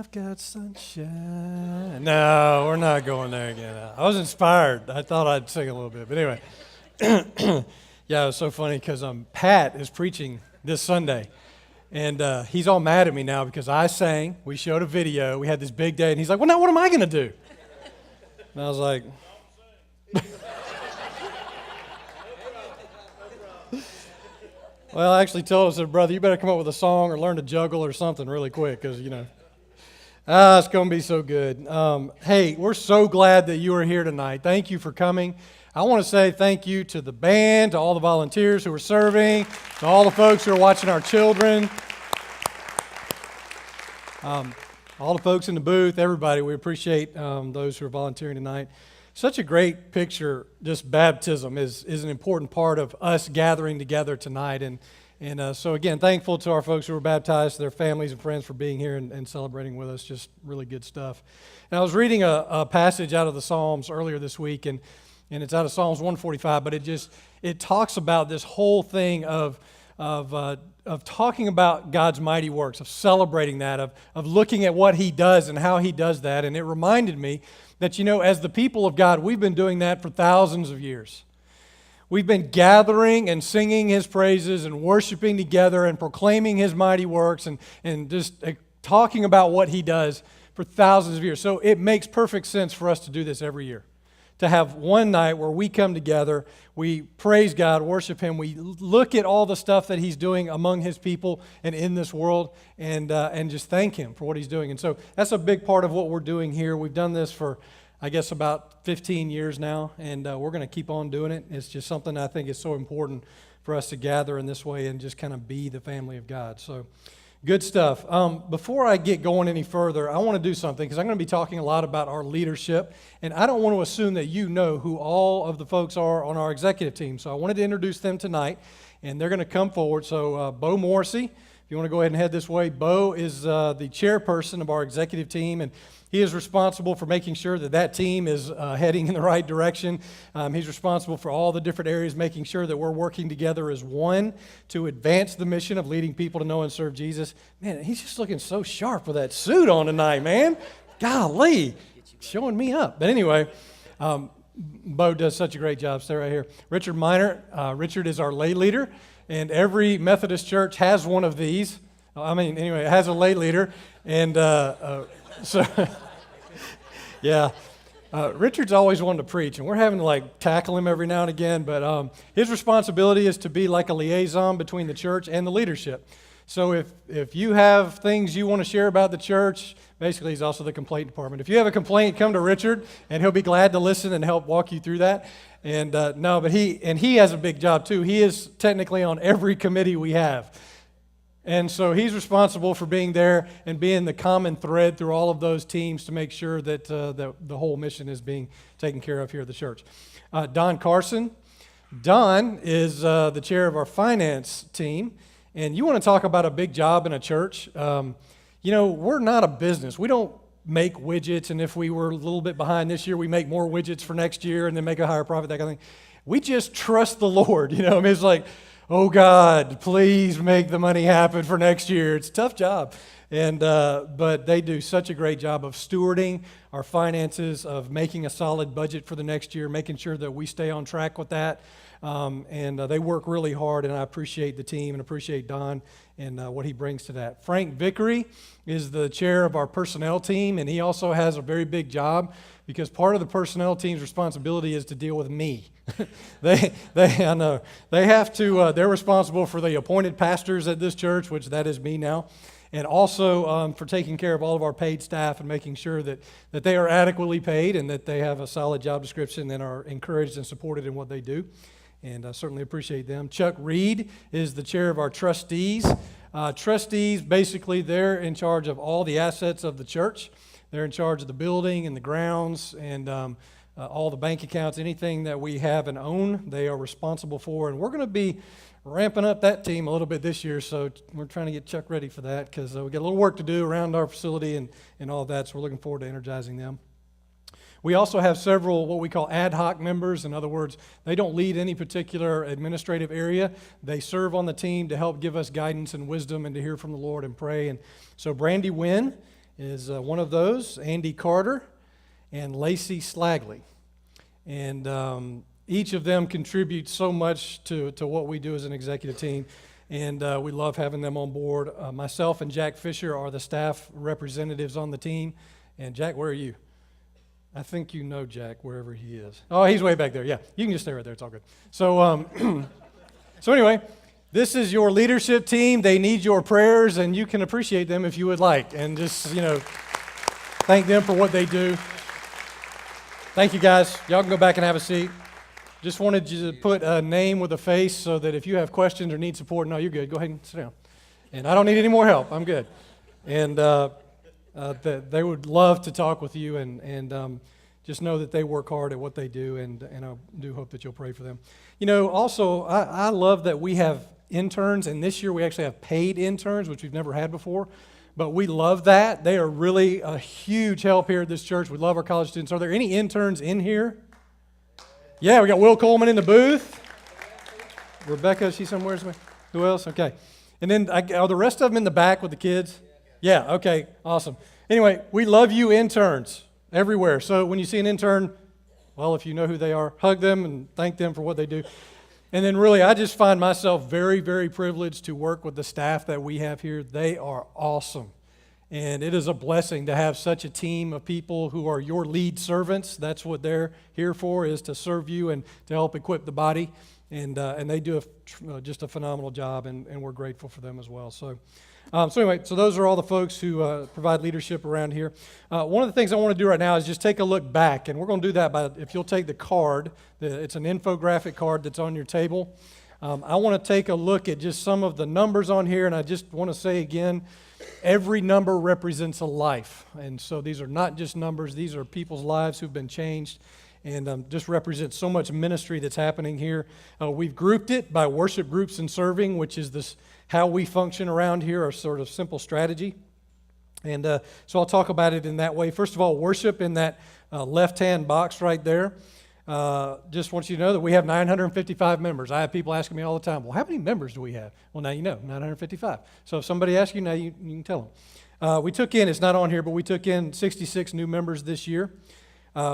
I've got sunshine. No, we're not going there again. I was inspired. I thought I'd sing a little bit. But anyway, yeah, it was so funny because Pat is preaching this Sunday. And he's all mad at me now because I sang. We showed a video. We had this big day. And he's like, well, now what am I going to do? And I was like, well, I actually told him, I said, brother, you better come up with a song or learn to juggle or something really quick because, it's going to be so good. Hey, we're so glad that you are here tonight. Thank you for coming. I want to say thank you to the band, to all the volunteers who are serving, to all the folks who are watching our children, all the folks in the booth, everybody. We appreciate those who are volunteering tonight. Such a great picture. Just baptism is an important part of us gathering together tonight. And so again, thankful to our folks who were baptized, their families and friends for being here and celebrating with us. Just really good stuff. And I was reading a passage out of the Psalms earlier this week, and it's out of Psalms 145, but it talks about this whole thing of talking about God's mighty works, of celebrating that, of looking at what He does and how He does that. And it reminded me that, as the people of God, we've been doing that for thousands of years. We've been gathering and singing His praises and worshiping together and proclaiming His mighty works and just talking about what He does for thousands of years. So it makes perfect sense for us to do this every year. To have one night where we come together, we praise God, worship Him, we look at all the stuff that He's doing among His people and in this world, and just thank Him for what He's doing. And so that's a big part of what we're doing here. We've done this for, I guess, about 15 years now, and we're going to keep on doing it. It's just something I think is so important for us to gather in this way and just kind of be the family of God. So good stuff. Before I get going any further, I want to do something because I'm going to be talking a lot about our leadership, and I don't want to assume that you know who all of the folks are on our executive team. So I wanted to introduce them tonight, and they're going to come forward. So Bo Morrissey, if you want to go ahead and head this way. Bo is the chairperson of our executive team, and he is responsible for making sure that team is heading in the right direction. He's responsible for all the different areas, making sure that we're working together as one to advance the mission of leading people to know and serve Jesus. Man, he's just looking so sharp with that suit on tonight, man. Golly, showing me up. But anyway, Bo does such a great job. Stay right here. Richard Miner. Richard is our lay leader, and every Methodist church has one of these. It has a lay leader, and so, yeah, Richard's always wanted to preach, and we're having to tackle him every now and again, but his responsibility is to be like a liaison between the church and the leadership. So if you have things you want to share about the church, basically he's also the complaint department. If you have a complaint, come to Richard, and he'll be glad to listen and help walk you through that. And he has a big job too. He is technically on every committee we have. And so he's responsible for being there and being the common thread through all of those teams to make sure that the whole mission is being taken care of here at the church. Don Carson. Don is the chair of our finance team. And you want to talk about a big job in a church. We're not a business. We don't make widgets, and if we were a little bit behind this year, we make more widgets for next year and then make a higher profit, that kind of thing. We just trust the Lord. It's like, oh God, please make the money happen for next year. It's a tough job. But they do such a great job of stewarding our finances, of making a solid budget for the next year, making sure that we stay on track with that. They work really hard, and I appreciate the team and appreciate Don and what he brings to that. Frank Vickery is the chair of our personnel team, and he also has a very big job because part of the personnel team's responsibility is to deal with me. They have to. They're responsible for the appointed pastors at this church, which that is me now, and also for taking care of all of our paid staff and making sure that they are adequately paid and that they have a solid job description and are encouraged and supported in what they do. And I certainly appreciate them. Chuck Reed is the chair of our trustees. Trustees, basically, they're in charge of all the assets of the church. They're in charge of the building and the grounds and all the bank accounts, anything that we have and own, they are responsible for. And we're going to be ramping up that team a little bit this year, so we're trying to get Chuck ready for that because we got a little work to do around our facility and all that, so we're looking forward to energizing them. We also have several what we call ad hoc members. In other words, they don't lead any particular administrative area. They serve on the team to help give us guidance and wisdom and to hear from the Lord and pray. And so Brandy Wynn is one of those, Andy Carter and Lacey Slagley. And each of them contributes so much to what we do as an executive team, and we love having them on board. Myself and Jack Fisher are the staff representatives on the team. And Jack, where are you? I think you know Jack, wherever he is. Oh, he's way back there. Yeah, you can just stay right there. It's all good. So, so anyway, this is your leadership team. They need your prayers, and you can appreciate them if you would like. And just, thank them for what they do. Thank you, guys. Y'all can go back and have a seat. Just wanted you to put a name with a face so that if you have questions or need support, no, you're good. Go ahead and sit down. And I don't need any more help. I'm good. And they would love to talk with you, and just know that they work hard at what they do, and I do hope that you'll pray for them. Also, I love that we have interns, and this year we actually have paid interns, which we've never had before, but we love that. They are really a huge help here at this church. We love our college students. Are there any interns in here? Yeah, we got Will Coleman in the booth. Rebecca, is she somewhere? Who else? Okay. And then are the rest of them in the back with the kids? Yeah, okay, awesome. Anyway, we love you interns everywhere. So when you see an intern, well, if you know who they are, hug them and thank them for what they do. And then really, I just find myself very, very privileged to work with the staff that we have here. They are awesome. And it is a blessing to have such a team of people who are your lead servants. That's what they're here for, is to serve you and to help equip the body. And they do just a phenomenal job, and we're grateful for them as well. So anyway, those are all the folks who provide leadership around here. One of the things I want to do right now is just take a look back, and we're going to do that by, if you'll take the card, it's an infographic card that's on your table. I want to take a look at just some of the numbers on here, and I just want to say again, every number represents a life. And so these are not just numbers, these are people's lives who've been changed, and just represents so much ministry that's happening here. We've grouped it by worship groups and serving, which is this how we function around here, our sort of simple strategy. And so I'll talk about it in that way. First of all, worship in that left-hand box right there. Just want you to know that we have 955 members. I have people asking me all the time, well, how many members do we have? Well, now you know, 955. So if somebody asks you, now you can tell them. We took in, it's not on here, but we took in 66 new members this year.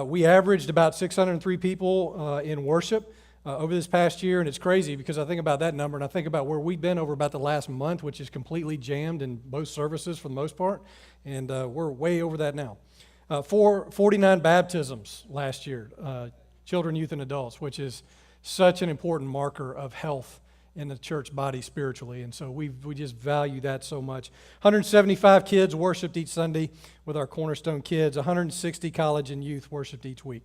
We averaged about 603 people in worship over this past year, and it's crazy because I think about that number and I think about where we've been over about the last month, which is completely jammed in both services for the most part, and we're way over that now. 49 baptisms last year, children, youth, and adults, which is such an important marker of health in the church body spiritually, and so we just value that so much. 175 kids worshiped each Sunday with our Cornerstone kids. 160 college and youth worshiped each week.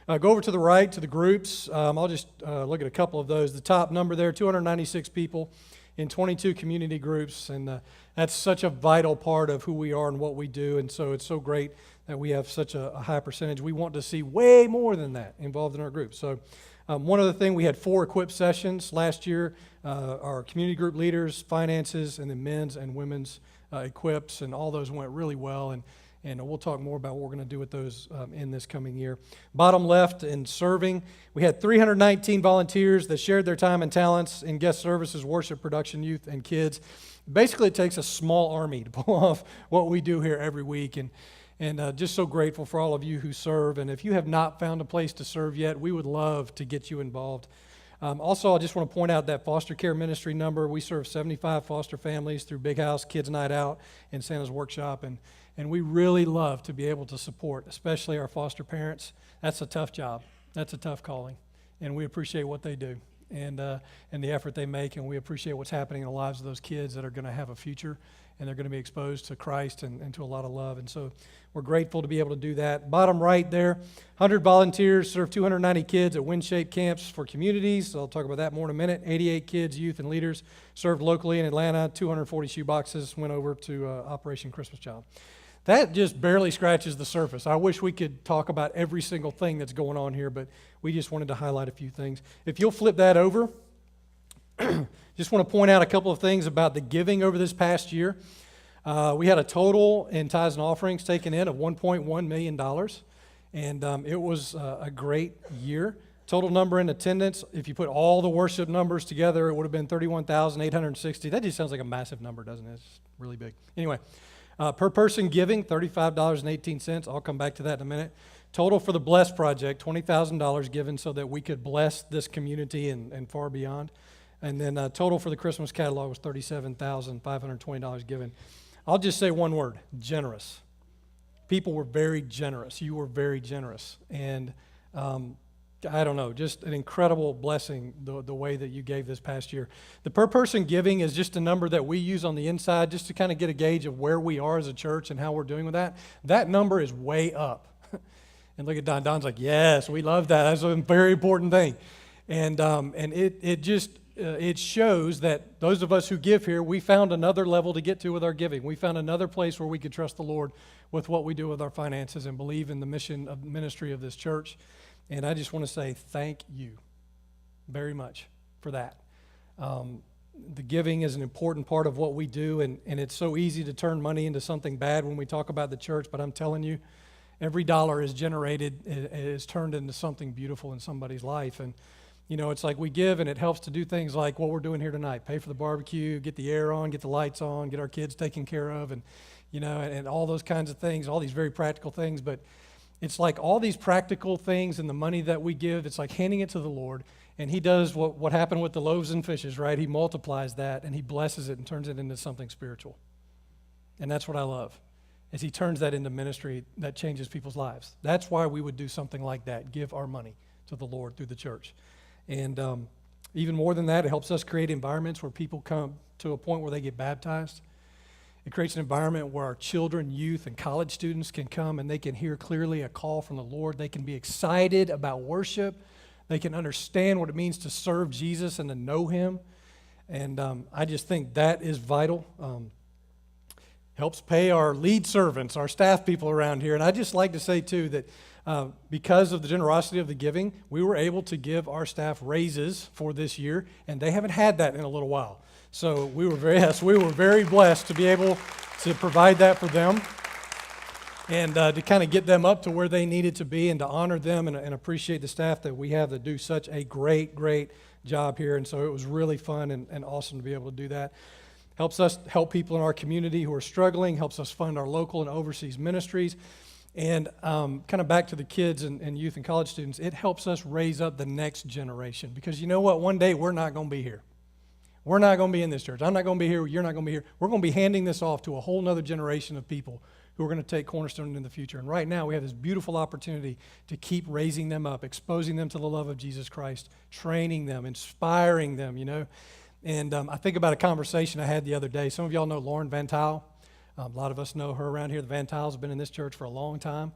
Go over to the right to the groups. I'll just look at a couple of those. The top number there, 296 people in 22 community groups, and that's such a vital part of who we are and what we do, and so it's so great that we have such a high percentage. We want to see way more than that involved in our group. So one other thing, we had 4 equip sessions last year. Our community group leaders, finances, and then men's and women's equips, and all those went really well, and we'll talk more about what we're going to do with those in this coming year. Bottom left, in serving, we had 319 volunteers that shared their time and talents in guest services, worship, production, youth, and kids. Basically, it takes a small army to pull off what we do here every week, and just so grateful for all of you who serve. And if you have not found a place to serve yet, we would love to get you involved. Also, I just want to point out that foster care ministry number. We serve 75 foster families through Big House, Kids Night Out, and Santa's Workshop, and we really love to be able to support, especially our foster parents. That's a tough job. That's a tough calling, and we appreciate what they do and the effort they make, and we appreciate what's happening in the lives of those kids that are going to have a future, and they're going to be exposed to Christ and to a lot of love. And so we're grateful to be able to do that. Bottom right there, 100 volunteers serve 290 kids at WinShape camps for communities. So I'll talk about that more in a minute. 88 kids, youth, and leaders served locally in Atlanta. 240 shoe boxes went over to Operation Christmas Child. That just barely scratches the surface. I wish we could talk about every single thing that's going on here, but we just wanted to highlight a few things. If you'll flip that over, just want to point out a couple of things about the giving over this past year. We had a total in tithes and offerings taken in of $1.1 million, and it was a great year. Total number in attendance, if you put all the worship numbers together, it would have been 31,860. That just sounds like a massive number, doesn't it? It's really big. Anyway, Per person giving, $35.18. I'll come back to that in a minute. Total for the Bless Project, $20,000 given so that we could bless this community and far beyond. And then total for the Christmas catalog was $37,520 given. I'll just say one word: generous. People were very generous. You were very generous. And I don't know, just an incredible blessing the way that you gave this past year. The per person giving is just a number that we use on the inside just to kind of get a gauge of where we are as a church and how we're doing with that. That number is way up. And look at Don. Don's like, yes, we love that. That's a very important thing. And it shows that those of us who give here, we found another level to get to with our giving. We found another place where we could trust the Lord with what we do with our finances and believe in the mission of ministry of this church. And I just want to say thank you very much for that. The giving is an important part of what we do, and it's so easy to turn money into something bad when we talk about the church, but I'm telling you, every dollar is generated, is turned into something beautiful in somebody's life. And, you know, it's like we give, and it helps to do things like what we're doing here tonight: pay for the barbecue, get the air on, get the lights on, get our kids taken care of, and, you know, and all those kinds of things, all these very practical things. But it's like all these practical things and the money that we give, it's like handing it to the Lord, and He does what happened with the loaves and fishes, right? He multiplies that, and He blesses it and turns it into something spiritual. And that's what I love, is He turns that into ministry that changes people's lives. That's why we would do something like that, give our money to the Lord through the church. And even more than that, it helps us create environments where people come to a point where they get baptized. It creates an environment where our children, youth, and college students can come and they can hear clearly a call from the Lord. They can be excited about worship. They can understand what it means to serve Jesus and to know Him. And I just think that is vital. Helps pay our lead servants, our staff people around here. And I just like to say, too, that because of the generosity of the giving, we were able to give our staff raises for this year, and they haven't had that in a little while. So we were very blessed to be able to provide that for them and to kind of get them up to where they needed to be and to honor them and appreciate the staff that we have that do such a great job here. And so it was really fun and awesome to be able to do that. Helps us help people in our community who are struggling, helps us fund our local and overseas ministries. And kind of back to the kids and youth and college students, it helps us raise up the next generation. Because you know what? One day we're not going to be here. We're not going to be in this church. I'm not going to be here. You're not going to be here. We're going to be handing this off to a whole nother generation of people who are going to take Cornerstone in the future. And right now we have this beautiful opportunity to keep raising them up, exposing them to the love of Jesus Christ, training them, inspiring them, you know. And I think about a conversation I had the other day. Some of y'all know Lauren Van Tile. A lot of us know her around here. The Van Tiles have been in this church for a long time.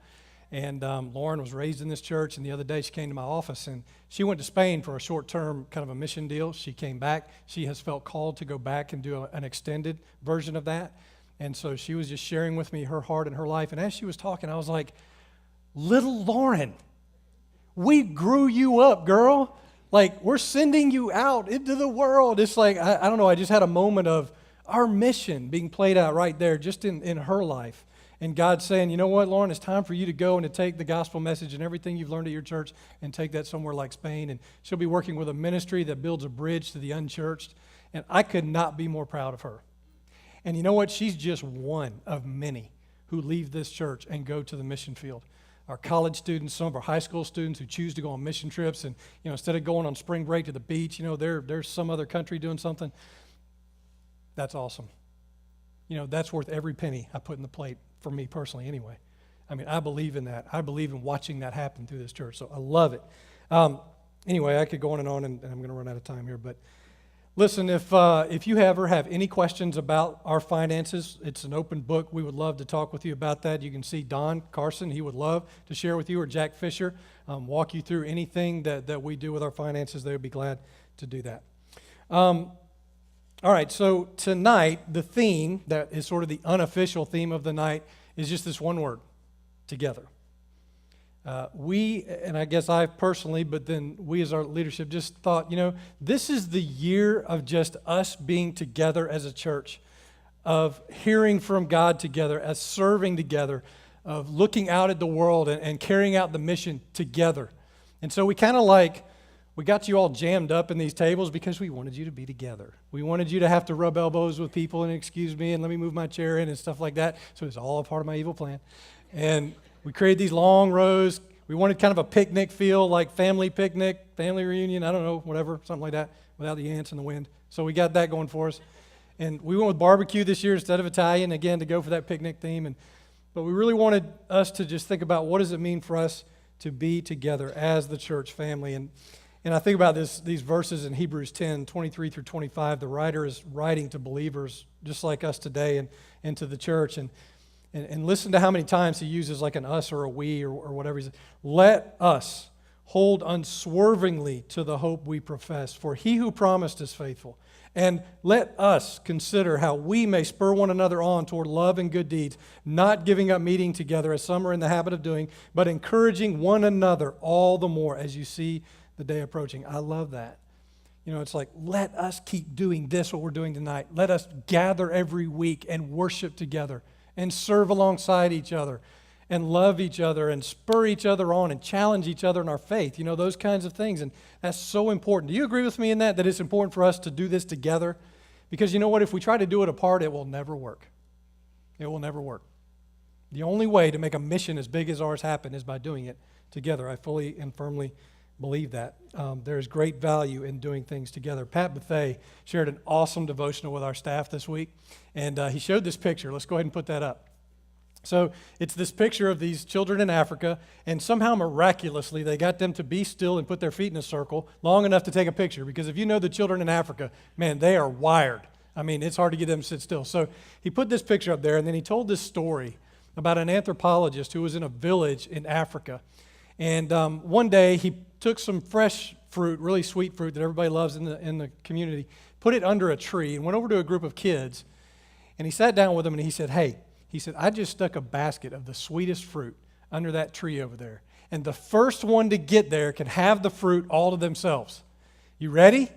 And Lauren was raised in this church, and the other day she came to my office, and she went to Spain for a short-term kind of a mission deal. She came back. She has felt called to go back and do an extended version of that. And so she was just sharing with me her heart and her life. And as she was talking, I was like, little Lauren, we grew you up, girl. Like, we're sending you out into the world. It's like, I don't know, I just had a moment of our mission being played out right there just in her life. And God saying, you know what, Lauren, it's time for you to go and to take the gospel message and everything you've learned at your church and take that somewhere like Spain. And she'll be working with a ministry that builds a bridge to the unchurched. And I could not be more proud of her. And you know what? She's just one of many who leave this church and go to the mission field. Our college students, some of our high school students who choose to go on mission trips, and you know, instead of going on spring break to the beach, you know, there's some other country doing something. That's awesome. You know, that's worth every penny I put in the plate for me personally anyway. I mean, I believe in that. I believe in watching that happen through this church, so I love it. Anyway, I could go on, and I'm going to run out of time here, but listen, if you ever have any questions about our finances, it's an open book. We would love to talk with you about that. You can see Don Carson. He would love to share with you, or Jack Fisher, walk you through anything that we do with our finances. They would be glad to do that. All right, so tonight, the theme that is sort of the unofficial theme of the night is just this one word: together. We, and I guess I personally, but then we as our leadership just thought, you know, this is the year of just us being together as a church, of hearing from God together, as serving together, of looking out at the world and carrying out the mission together. And so we kind of like We got you all jammed up in these tables because we wanted you to be together. We wanted you to have to rub elbows with people and excuse me and let me move my chair in and stuff like that. So it's all a part of my evil plan. And we created these long rows. We wanted kind of a picnic feel, like family picnic, family reunion, I don't know, whatever, something like that, without the ants and the wind. So we got that going for us. And we went with barbecue this year instead of Italian, again, to go for that picnic theme. But we really wanted us to just think about what does it mean for us to be together as the church family. And I think about these verses in Hebrews 10, 23 through 25. The writer is writing to believers just like us today and to the church. And listen to how many times he uses like an us or a we or whatever. He says, let us hold unswervingly to the hope we profess, for he who promised is faithful. And let us consider how we may spur one another on toward love and good deeds, not giving up meeting together as some are in the habit of doing, but encouraging one another all the more as you see the day approaching. I love that. You know, it's like, let us keep doing this, what we're doing tonight. Let us gather every week and worship together and serve alongside each other and love each other and spur each other on and challenge each other in our faith. You know, those kinds of things. And that's so important. Do you agree with me in that it's important for us to do this together? Because you know what? If we try to do it apart, it will never work. It will never work. The only way to make a mission as big as ours happen is by doing it together. I fully and firmly believe that. There is great value in doing things together. Pat Bethay shared an awesome devotional with our staff this week, and he showed this picture. Let's go ahead and put that up. So it's this picture of these children in Africa, and somehow miraculously they got them to be still and put their feet in a circle long enough to take a picture, because if you know the children in Africa, man, they are wired. I mean, it's hard to get them to sit still. So he put this picture up there, and then he told this story about an anthropologist who was in a village in Africa. And one day he took some fresh fruit, really sweet fruit that everybody loves in the community, put it under a tree and went over to a group of kids. And he sat down with them and he said, hey, I just stuck a basket of the sweetest fruit under that tree over there. And the first one to get there can have the fruit all to themselves. You ready?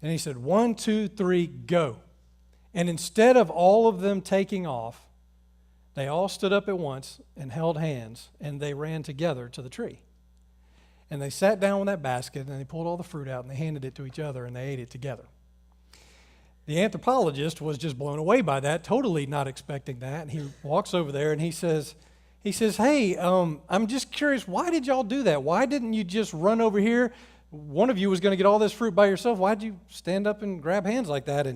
And he said, 1, 2, 3, go. And instead of all of them taking off, they all stood up at once and held hands, and they ran together to the tree. And they sat down with that basket, and they pulled all the fruit out, and they handed it to each other, and they ate it together. The anthropologist was just blown away by that, totally not expecting that. And he walks over there, and he says, hey, I'm just curious, why did y'all do that? Why didn't you just run over here? One of you was going to get all this fruit by yourself. Why'd you stand up and grab hands like that?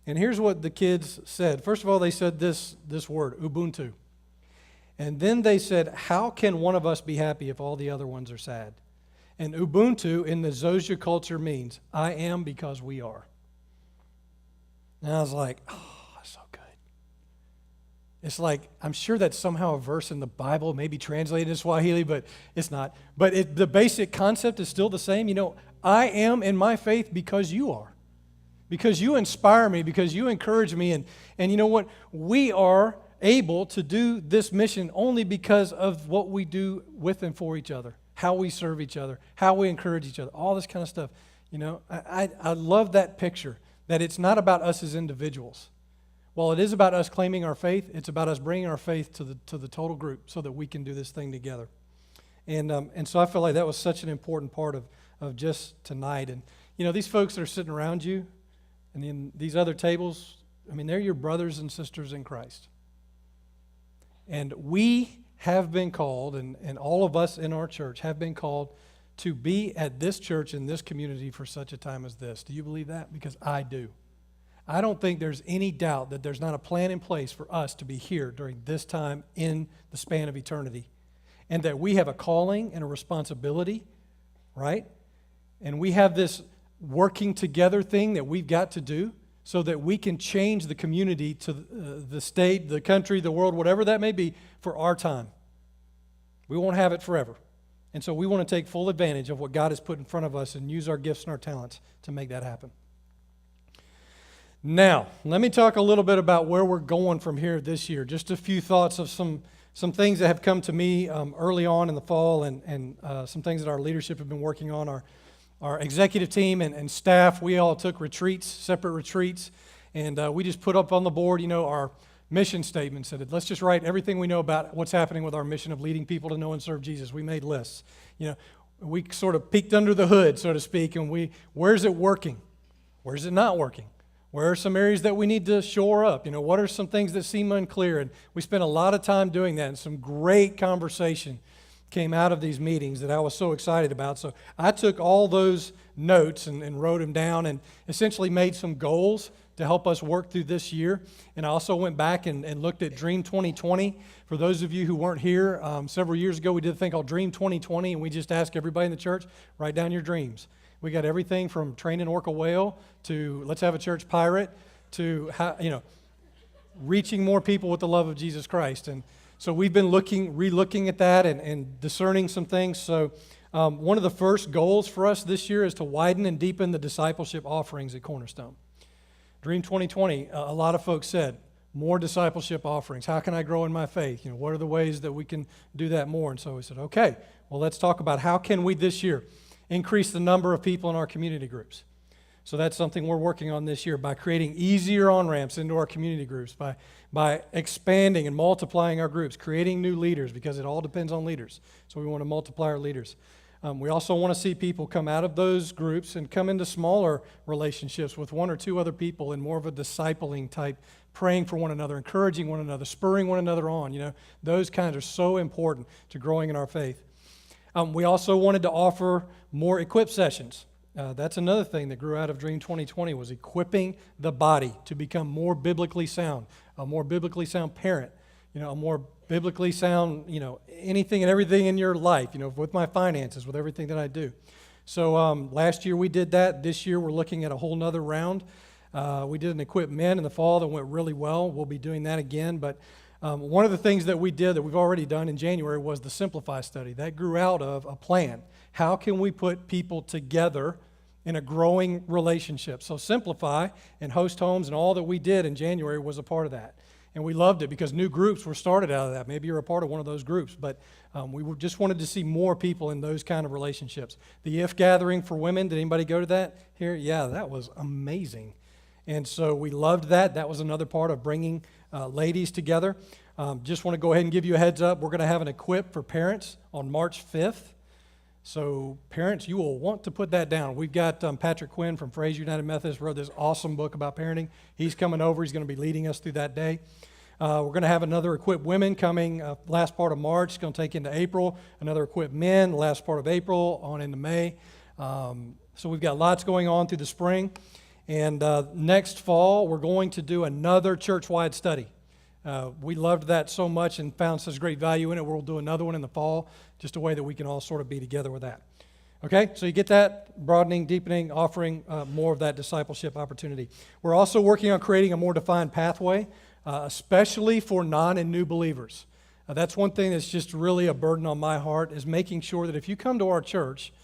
And here's what the kids said. First of all, they said this word, Ubuntu. And then they said, how can one of us be happy if all the other ones are sad? And Ubuntu in the Xhosa culture means, I am because we are. And I was like, oh, that's so good. It's like, I'm sure that's somehow a verse in the Bible, maybe translated in Swahili, but it's not. But the basic concept is still the same. You know, I am in my faith because you are. Because you inspire me, because you encourage me. And you know what? We are able to do this mission only because of what we do with and for each other, how we serve each other, how we encourage each other, all this kind of stuff. You know, I love that picture, that it's not about us as individuals. While it is about us claiming our faith, it's about us bringing our faith to the total group so that we can do this thing together. And so I feel like that was such an important part of just tonight. And, you know, these folks that are sitting around you and in these other tables, I mean, they're your brothers and sisters in Christ. And we have been called, and all of us in our church have been called to be at this church in this community for such a time as this. Do you believe that? Because I do. I don't think there's any doubt that there's not a plan in place for us to be here during this time in the span of eternity. And that we have a calling and a responsibility, right? And we have this working together thing that we've got to do so that we can change the community to the state, the country, the world, whatever that may be, for our time. We won't have it forever. And so we want to take full advantage of what God has put in front of us and use our gifts and our talents to make that happen. Now, let me talk a little bit about where we're going from here this year. Just a few thoughts of some things that have come to me early on in the fall and some things that our leadership have been working on. Our executive team and staff, we all took retreats, separate retreats, and we just put up on the board, you know, our mission statement. Said, let's just write everything we know about what's happening with our mission of leading people to know and serve Jesus. We made lists. You know, we sort of peeked under the hood, so to speak, and where's it working? Where's it not working? Where are some areas that we need to shore up? What are some things that seem unclear? And we spent a lot of time doing that, and some great conversation came out of these meetings that I was so excited about. So I took all those notes and wrote them down and essentially made some goals to help us work through this year. And I also went back and looked at Dream 2020. For those of you who weren't here, several years ago we did a thing called Dream 2020, and we just asked everybody in the church, write down your dreams. We got everything from training orca whale to let's have a church pirate to reaching more people with the love of Jesus Christ. And so we've been re-looking at that and discerning some things. So one of the first goals for us this year is to widen and deepen the discipleship offerings at Cornerstone. Dream 2020, a lot of folks said, more discipleship offerings. How can I grow in my faith? What are the ways that we can do that more? And so we said, okay, well, let's talk about how can we this year increase the number of people in our community groups. So that's something we're working on this year by creating easier on-ramps into our community groups, by expanding and multiplying our groups, creating new leaders, because it all depends on leaders. So we want to multiply our leaders. We also want to see people come out of those groups and come into smaller relationships with one or two other people in more of a discipling type, praying for one another, encouraging one another, spurring one another on. Those kinds are so important to growing in our faith. We also wanted to offer more equip sessions. That's another thing that grew out of Dream 2020 was equipping the body to become more biblically sound, a more biblically sound parent, a more biblically sound, anything and everything in your life, with my finances, with everything that I do. So last year we did that. This year we're looking at a whole nother round. We did an equip men in the fall that went really well. We'll be doing that again. But one of the things that we did that we've already done in January was the Simplify study. That grew out of a plan. How can we put people together in a growing relationship? So Simplify and Host Homes and all that we did in January was a part of that. And we loved it because new groups were started out of that. Maybe you're a part of one of those groups, but just wanted to see more people in those kind of relationships. The If Gathering for women, did anybody go to that here? Yeah, that was amazing. And so we loved that. That was another part of bringing ladies together. Just want to go ahead and give you a heads up. We're going to have an Equip for parents on March 5th. So parents, you will want to put that down. We've got Patrick Quinn from Fraser United Methodist wrote this awesome book about parenting. He's coming over. He's going to be leading us through that day. We're going to have another Equip Women coming last part of March. It's going to take into April. Another Equip Men last part of April on into May. So we've got lots going on through the spring. And next fall, we're going to do another church-wide study. We loved that so much and found such great value in it. We'll do another one in the fall, just a way that we can all sort of be together with that. Okay, so you get that, broadening, deepening, offering more of that discipleship opportunity. We're also working on creating a more defined pathway, especially for non and new believers. That's one thing that's just really a burden on my heart, is making sure that if you come to our church,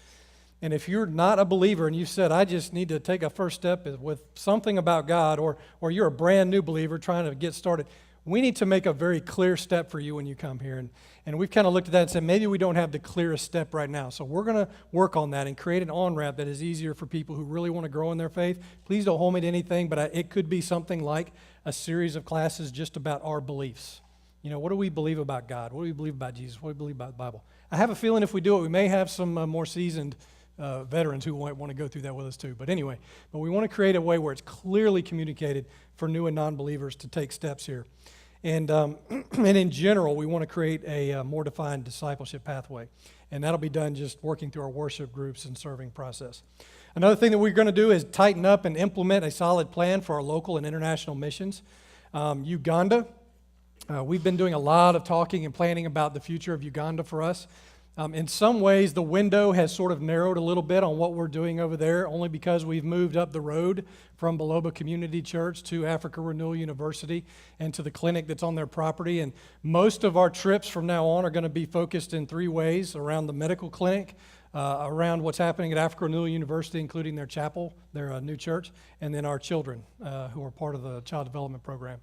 and if you're not a believer and you said, I just need to take a first step with something about God, or you're a brand new believer trying to get started, we need to make a very clear step for you when you come here. And we've kind of looked at that and said, maybe we don't have the clearest step right now. So we're going to work on that and create an on-ramp that is easier for people who really want to grow in their faith. Please don't hold me to anything, but it could be something like a series of classes just about our beliefs. What do we believe about God? What do we believe about Jesus? What do we believe about the Bible? I have a feeling if we do it, we may have some more seasoned veterans who might want to go through that with us too. But anyway, we want to create a way where it's clearly communicated for new and non-believers to take steps here. And in general, we want to create a more defined discipleship pathway. And that'll be done just working through our worship groups and serving process. Another thing that we're going to do is tighten up and implement a solid plan for our local and international missions. Uganda, we've been doing a lot of talking and planning about the future of Uganda for us. In some ways, the window has sort of narrowed a little bit on what we're doing over there, only because we've moved up the road from Baloba Community Church to Africa Renewal University and to the clinic that's on their property. And most of our trips from now on are going to be focused in three ways: around the medical clinic, around what's happening at Africa Renewal University, including their chapel, their new church, and then our children who are part of the child development program.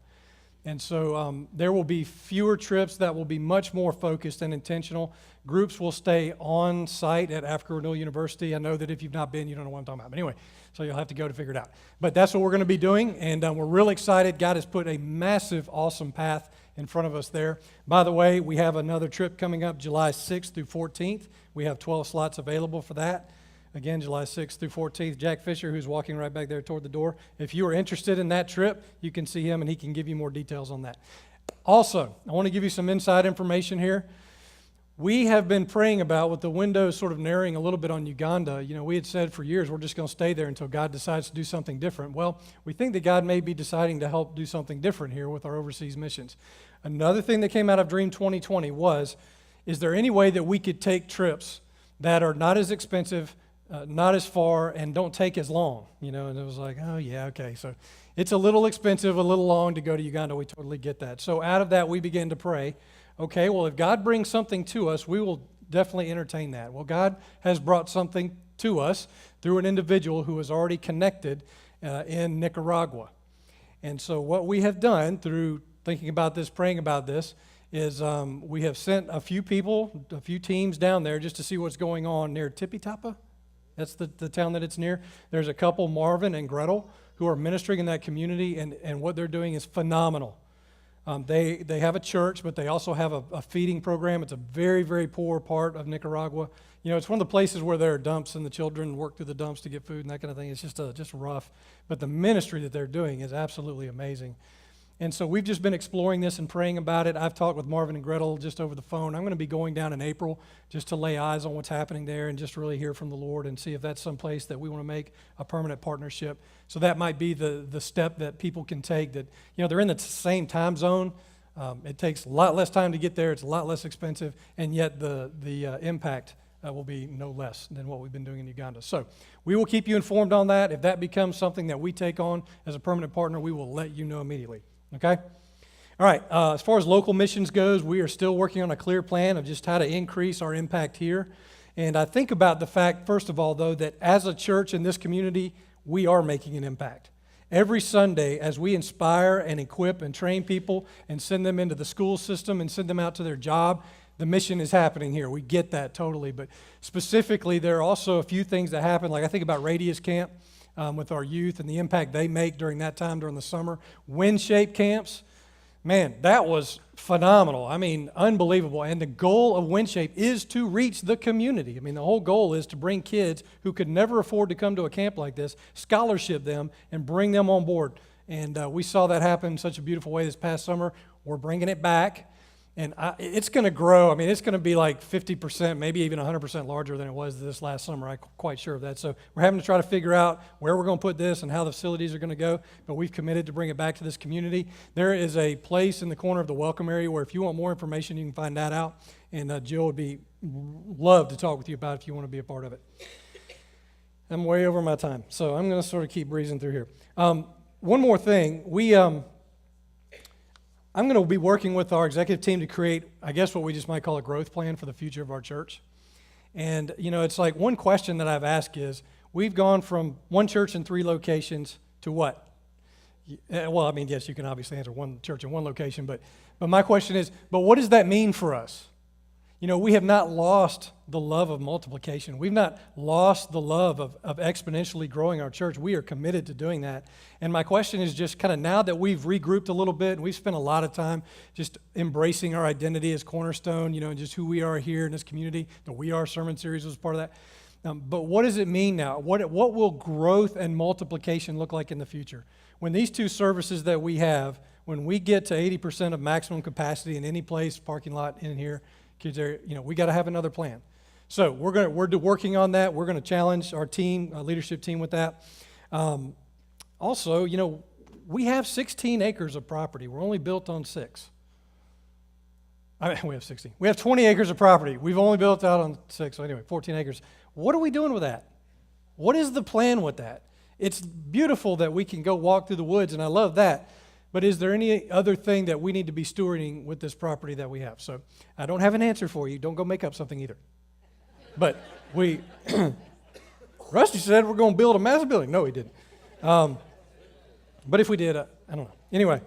And so there will be fewer trips that will be much more focused and intentional. Groups will stay on site at Africa Renewal University. I know that if you've not been, you don't know what I'm talking about. But anyway, so you'll have to go to figure it out. But that's what we're going to be doing, and we're really excited. God has put a massive, awesome path in front of us there. By the way, we have another trip coming up July 6th through 14th. We have 12 slots available for that. Again, July 6th through 14th. Jack Fisher, who's walking right back there toward the door. If you are interested in that trip, you can see him and he can give you more details on that. Also, I want to give you some inside information here. We have been praying about, with the window sort of narrowing a little bit on Uganda, we had said for years we're just going to stay there until God decides to do something different. Well, we think that God may be deciding to help do something different here with our overseas missions. Another thing that came out of Dream 2020 was, is there any way that we could take trips that are not as expensive, not as far, and don't take as long? And it was like, oh yeah, okay. So it's a little expensive, a little long to go to Uganda. We totally get that. So out of that, we began to pray. Okay, well, if God brings something to us, we will definitely entertain that. Well, God has brought something to us through an individual who is already connected in Nicaragua. And so what we have done through thinking about this, praying about this, is we have sent a few people, a few teams down there just to see what's going on near Tipitapa. That's the town that it's near. There's a couple, Marvin and Gretel, who are ministering in that community, and what they're doing is phenomenal. They have a church, but they also have a feeding program. It's a very, very poor part of Nicaragua. It's one of the places where there are dumps and the children work through the dumps to get food and that kind of thing. It's just rough. But the ministry that they're doing is absolutely amazing. And so we've just been exploring this and praying about it. I've talked with Marvin and Gretel just over the phone. I'm going to be going down in April just to lay eyes on what's happening there and just really hear from the Lord and see if that's some place that we want to make a permanent partnership. So that might be the step that people can take, that, they're in the same time zone. It takes a lot less time to get there. It's a lot less expensive, and yet the impact will be no less than what we've been doing in Uganda. So we will keep you informed on that. If that becomes something that we take on as a permanent partner, we will let you know immediately. Okay? All right, as far as local missions goes, we are still working on a clear plan of just how to increase our impact here. And I think about the fact, first of all, though, that as a church in this community, we are making an impact. Every Sunday, as we inspire and equip and train people and send them into the school system and send them out to their job, the mission is happening here. We get that totally. But specifically, there are also a few things that happen, like I think about Radius Camp. With our youth and the impact they make during that time during the summer. Wind-shaped camps, man, that was phenomenal. I mean, unbelievable. And the goal of Windshape is to reach the community. I mean, the whole goal is to bring kids who could never afford to come to a camp like this, scholarship them, and bring them on board. And we saw that happen in such a beautiful way this past summer. We're bringing it back. And it's going to grow. I mean, it's going to be like 50%, maybe even 100% larger than it was this last summer. I'm quite sure of that. So we're having to try to figure out where we're going to put this and how the facilities are going to go. But we've committed to bring it back to this community. There is a place in the corner of the welcome area where if you want more information, you can find that out. And Jill would love to talk with you about it if you want to be a part of it. I'm way over my time, so I'm going to sort of keep breezing through here. One more thing. I'm going to be working with our executive team to create, I guess, what we just might call a growth plan for the future of our church. And, it's like one question that I've asked is, we've gone from one church in 3 locations to what? Well, I mean, yes, you can obviously answer one church in one location, but my question is, but what does that mean for us? We have not lost the love of multiplication. We've not lost the love of exponentially growing our church. We are committed to doing that. And my question is just kind of now that we've regrouped a little bit and we've spent a lot of time just embracing our identity as Cornerstone, and just who we are here in this community. The We Are sermon series was part of that. But what does it mean now? What will growth and multiplication look like in the future? When these 2 services that we have, when we get to 80% of maximum capacity in any place, parking lot in here, kids are, we got to have another plan. So we're working on that. We're going to challenge our team, leadership team with that. Also, we have 16 acres of property. We're only built on 6. We have 16. We have 20 acres of property. We've only built out on 6. So anyway, 14 acres. What are we doing with that? What is the plan with that? It's beautiful that we can go walk through the woods, and I love that. But is there any other thing that we need to be stewarding with this property that we have? So I don't have an answer for you. Don't go make up something either. But Rusty said we're going to build a massive building. No, he didn't. But if we did, I don't know. Anyway,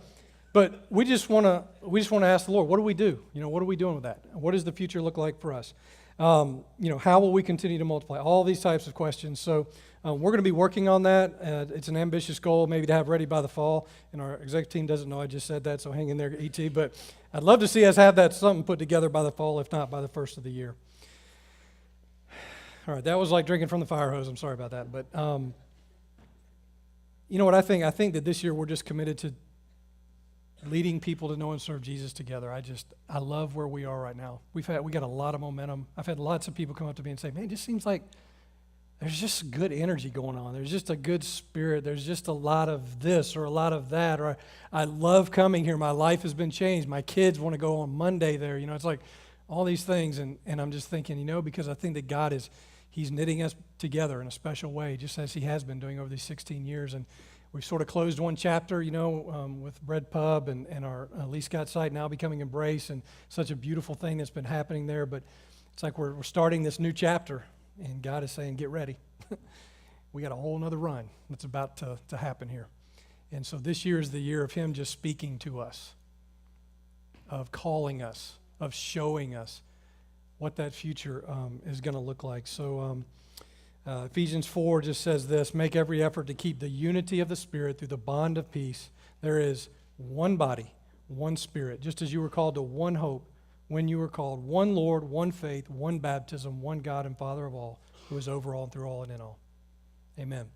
but we just want to ask the Lord, what do we do? What are we doing with that? What does the future look like for us? How will we continue to multiply? All these types of questions. So we're going to be working on that. It's an ambitious goal, maybe to have ready by the fall. And our executive team doesn't know I just said that, so hang in there, ET. But I'd love to see us have that something put together by the fall, if not by the first of the year. All right, that was like drinking from the fire hose. I'm sorry about that. But you know what I think? I think that this year we're just committed to leading people to know and serve Jesus together. I love where we are right now. We got a lot of momentum. I've had lots of people come up to me and say, man, it just seems like there's just good energy going on. There's just a good spirit. There's just a lot of this or a lot of that. Or I love coming here. My life has been changed. My kids want to go on Monday there. It's like all these things. And I'm just thinking, because I think that God He's knitting us together in a special way, just as He has been doing over these 16 years. And we've sort of closed one chapter, with Bread Pub and our Lee Scott site now becoming Embrace, and such a beautiful thing that's been happening there. But it's like we're starting this new chapter, and God is saying, get ready. We got a whole nother run that's about to happen here. And so this year is the year of Him just speaking to us, of calling us, of showing us what that future is going to look like. So Ephesians 4 just says this: make every effort to keep the unity of the Spirit through the bond of peace. There is one body, one Spirit, just as you were called to one hope when you were called, one Lord, one faith, one baptism, one God and Father of all, who is over all and through all and in all. Amen.